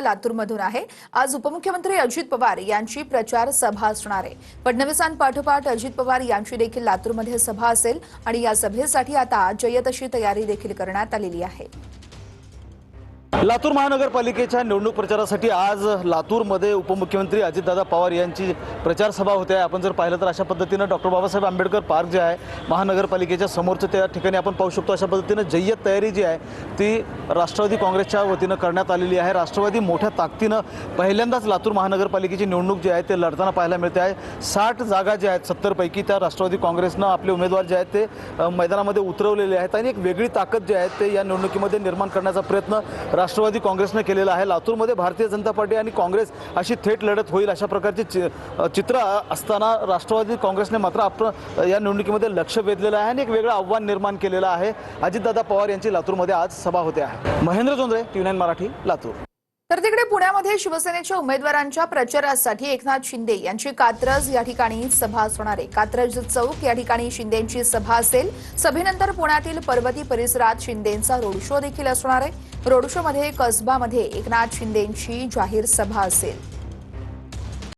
लातूरमधून आहे। आज उपमुख्यमंत्री अजित पवार यांची प्रचार सभा असणार आहे। फडणवीसांपाठोपाठ अजित पवार यांची देखील लातूरमध्ये सभा असेल आणि या सभेसाठी आता जय्यत अशी तयारी देखील करण्यात आलेली आहे। लातूर महानगरपालिकेच्या निवडणूक प्रचारासाठी आज लातूरमध्ये उपमुख्यमंत्री अजितदादा पवार यांची प्रचार सभा होते आहे। आपण जर पाहिलं तर अशा पद्धतीनं डॉक्टर बाबासाहेब आंबेडकर पार्क जे आहे महानगरपालिकेच्या समोरचं त्या ठिकाणी आपण पाहू शकतो। अशा पद्धतीनं जय्यत तयारी जी आहे ती राष्ट्रवादी काँग्रेसच्या वतीनं करण्यात आलेली आहे। राष्ट्रवादी मोठ्या ताकदीनं पहिल्यांदाच लातूर महानगरपालिकेची निवडणूक जी आहे ते लढताना पाहायला मिळते आहे। 60 जागा ज्या आहेत 70 पैकी त्या राष्ट्रवादी काँग्रेसनं आपले उमेदवार जे आहेत ते मैदानामध्ये उतरवलेले आहेत आणि एक वेगळी ताकद जी आहे ते या निवडणुकीमध्ये निर्माण करण्याचा प्रयत्न राष्ट्रवादी काँग्रेसने केलेला आहे। लातूरमध्ये भारतीय जनता पार्टी आणि काँग्रेस अशी थेट लढत होईल अशा प्रकारचे चित्र असताना राष्ट्रवादी काँग्रेसने मात्र आपण या निवडणुकीमध्ये लक्ष वेधलेलं आहे आणि एक वेगळं आव्हान निर्माण केलेलं आहे। अजितदादा पवार यांची लातूरमध्ये आज सभा होते आहे। महेंद्र जोंधळे, TV9 मराठी, लातूर। तर तिकडे पुण्यामध्ये शिवसेनेच्या उमेदवारांच्या प्रचारासाठी एकनाथ शिंदे यांची कात्रज या ठिकाणी सभा असणार आहे। कात्रज चौक या ठिकाणी शिंदेंची सभा असेल। सभेनंतर पुण्यातील पर्वती परिसरात शिंदेंचा रोड शो देखील असणार आहे। रोड शो मध्ये कसबामध्ये एकनाथ शिंदेंची जाहीर सभा असेल।